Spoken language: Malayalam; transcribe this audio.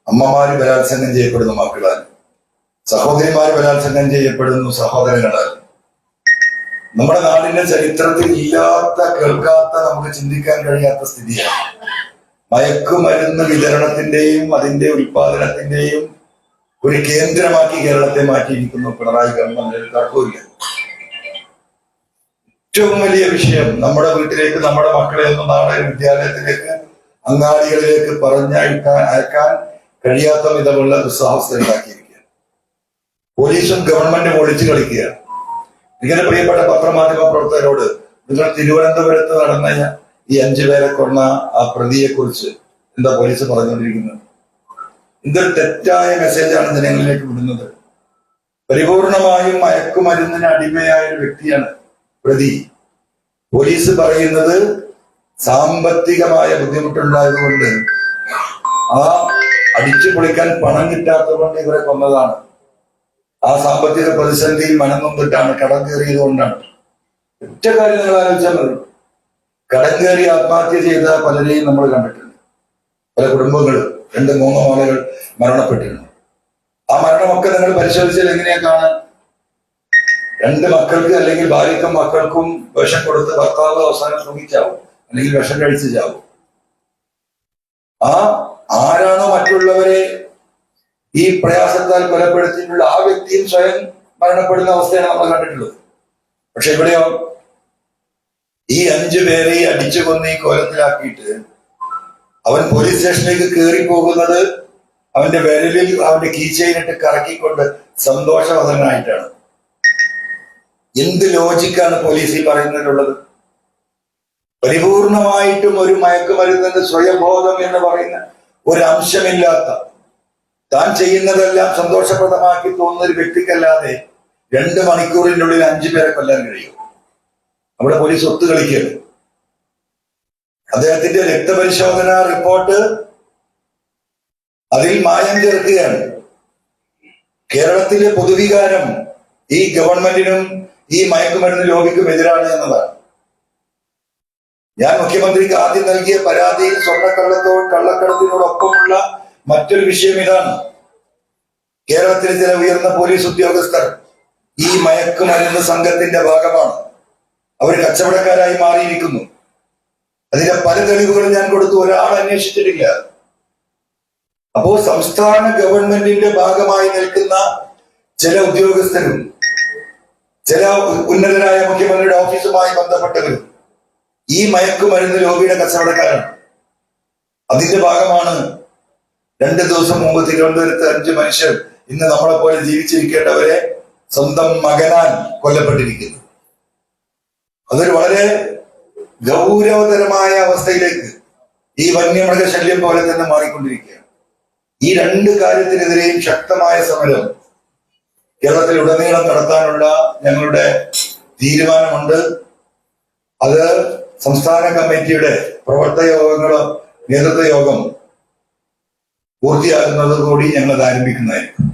അമ്മമാര് ബലാത്സംഗം ചെയ്യപ്പെടുന്നു മക്കളാൽ, സഹോദരിമാര് ബലാത്സംഗം ചെയ്യപ്പെടുന്നു സഹോദരങ്ങളാൽ. നമ്മുടെ നാടിന്റെ ചരിത്രത്തിൽ ഇല്ലാത്ത, കേൾക്കാത്ത, നമുക്ക് ചിന്തിക്കാൻ കഴിയാത്ത സ്ഥിതിയാണ്. മയക്കുമരുന്ന് വിതരണത്തിന്റെയും അതിന്റെ ഉൽപാദനത്തിന്റെയും ഒരു കേന്ദ്രമാക്കി കേരളത്തെ മാറ്റിയിരിക്കുന്നു പിണറായി ഗവൺമെന്റ്. തർക്കമില്ല. ഏറ്റവും വലിയ വിഷയം, നമ്മുടെ വീട്ടിലേക്ക് നമ്മുടെ മക്കളെ ഒന്നും നാളെ വിദ്യാലയത്തിലേക്ക്, അങ്ങാടികളിലേക്ക് അയക്കാൻ കഴിയാത്ത വിധമുള്ള ദുസ്സാഹസം ഉണ്ടാക്കിയിരിക്കുകയാണ്. പോലീസും ഗവൺമെന്റും ഒളിച്ചു കളിക്കുകയാണ്. ഇങ്ങനെ പ്രിയപ്പെട്ട പത്രമാധ്യമ പ്രവർത്തകരോട്, നിങ്ങൾ തിരുവനന്തപുരത്ത് നടന്ന ഈ 5 പേരെ കൊന്ന ആ പ്രതിയെ കുറിച്ച് എന്താ പോലീസ് പറഞ്ഞുകൊണ്ടിരിക്കുന്നത്? എന്തൊരു തെറ്റായ മെസ്സേജാണ് ജനങ്ങളിലേക്ക് വിടുന്നത്. പരിപൂർണമായും മയക്കുമരുന്നിന് അടിമയായ ഒരു വ്യക്തിയാണ് പ്രതി. പോലീസ് പറയുന്നത് സാമ്പത്തികമായ ബുദ്ധിമുട്ടുണ്ടായതുകൊണ്ട്, ആ അടിച്ചു പൊളിക്കാൻ പണം കിട്ടാത്തതുകൊണ്ട് ഇവരെ കൊന്നതാണ്. ആ സാമ്പത്തിക പ്രതിസന്ധിയിൽ മനംനൊന്നിട്ടാണ്, കടം കയറിയതുകൊണ്ടാണ്. ഒറ്റ കാര്യം നിങ്ങൾ ആലോചിച്ചാൽ മതി. കടം കയറി ആത്മഹത്യ ചെയ്ത പലരെയും നമ്മൾ കണ്ടിട്ടുണ്ട്. പല കുടുംബങ്ങളും 2-3 ആളുകൾ മരണപ്പെട്ടിട്ടുണ്ട്. ആ മരണമൊക്കെ നിങ്ങൾ പരിശോധിച്ചാൽ എങ്ങനെയാ കാണാൻ? 2 മക്കൾക്ക് അല്ലെങ്കിൽ ഭാര്യക്കും മക്കൾക്കും വിഷം കൊടുത്ത് ഭർത്താവ് അവസാനം തൂങ്ങിച്ചാവും, അല്ലെങ്കിൽ വിഷം കഴിച്ച് ചാവും. ആരാണോ മറ്റുള്ളവരെ ഈ പ്രയാസത്താൽ കൊലപ്പെടുത്തിയിട്ടുള്ള ആ വ്യക്തിയും സ്വയം മരണപ്പെടുന്ന അവസ്ഥയാണ് നമ്മൾ കണ്ടിട്ടുള്ളത്. പക്ഷെ ഇവിടെയോ ഈ 5 പേരെ അടിച്ചു കൊന്ന് ഈ കോലത്തിലാക്കിയിട്ട് അവൻ പോലീസ് സ്റ്റേഷനിലേക്ക് കയറി പോകുന്നത് അവന്റെ വിരലിൽ അവന്റെ കീച്ചയിലിട്ട് കറക്കിക്കൊണ്ട് സന്തോഷവതനായിട്ടാണ്. എന്ത് ലോജിക്കാണ് പോലീസ് ഈ പറയുന്നതിലുള്ളത്? പരിപൂർണമായിട്ടും ഒരു മയക്കുമരുന്നിന്റെ സ്വയബോധം എന്ന് പറയുന്ന ഒരു അംശമില്ലാത്ത, താൻ ചെയ്യുന്നതെല്ലാം സന്തോഷപ്രദമാക്കി തോന്നുന്ന ഒരു വ്യക്തിക്കല്ലാതെ 2 മണിക്കൂറിനുള്ളിൽ 5 പേരെ കൊല്ലാൻ കഴിയും. അവിടെ പോലീസ് ഒത്തുകളിക്കുകയാണ്. അദ്ദേഹത്തിന്റെ രക്തപരിശോധന റിപ്പോർട്ട് അതിൽ മായം ചേർക്കുകയാണ്. കേരളത്തിലെ പൊതുവികാരം ഈ ഗവൺമെന്റിനും ഈ മയക്കുമരുന്ന് ലോബിക്കും എതിരാണ് എന്നതാണ്. ഞാൻ മുഖ്യമന്ത്രിക്ക് ആദ്യം നൽകിയ പരാതിയിൽ കള്ളക്കടത്തിനോടൊപ്പമുള്ള മറ്റൊരു വിഷയം ഇതാണ്. കേരളത്തിലെ ചില ഉയർന്ന പോലീസ് ഉദ്യോഗസ്ഥർ ഈ മയക്കുമരുന്ന് സംഘത്തിന്റെ ഭാഗമാണ്. അവർ കച്ചവടക്കാരായി മാറിയിരിക്കുന്നു. അതിന്റെ പല തെളിവുകളും ഞാൻ കൊടുത്തു. ഒരാൾ അന്വേഷിച്ചിട്ടില്ല. അപ്പോ സംസ്ഥാന ഗവൺമെന്റിന്റെ ഭാഗമായി നിൽക്കുന്ന ചില ഉദ്യോഗസ്ഥരും ചില ഉന്നതരായ മുഖ്യമന്ത്രിയുടെ ഓഫീസുമായി ബന്ധപ്പെട്ടവരും ഈ മയക്കുമരുന്ന് ലോബിയുടെ കച്ചവടക്കാരാണ്. അതിന്റെ ഭാഗമാണ് 2 ദിവസം മുമ്പ് തിരുവനന്തപുരത്ത് 5 മനുഷ്യർ ഇന്ന് നമ്മളെ പോലെ ജീവിച്ചിരിക്കേണ്ടവരെ സ്വന്തം മകനാൽ കൊല്ലപ്പെട്ടിരിക്കുന്നത്. അതൊരു വളരെ ഗൗരവതരമായ അവസ്ഥയിലേക്ക് ഈ വന്യമൃഗശല്യം പോലെ തന്നെ മാറിക്കൊണ്ടിരിക്കുകയാണ്. ഈ 2 കാര്യത്തിനെതിരെയും ശക്തമായ സമരം കേരളത്തിൽ ഉടനീളം നടത്താനുള്ള ഞങ്ങളുടെ തീരുമാനമുണ്ട്. അത് സംസ്ഥാന കമ്മിറ്റിയുടെ പ്രവർത്തക യോഗങ്ങളോ നേതൃത്വ യോഗം പൂർത്തിയാകുന്നതോടുകൂടി ഞങ്ങൾ ആരംഭിക്കുന്നതായിരിക്കും.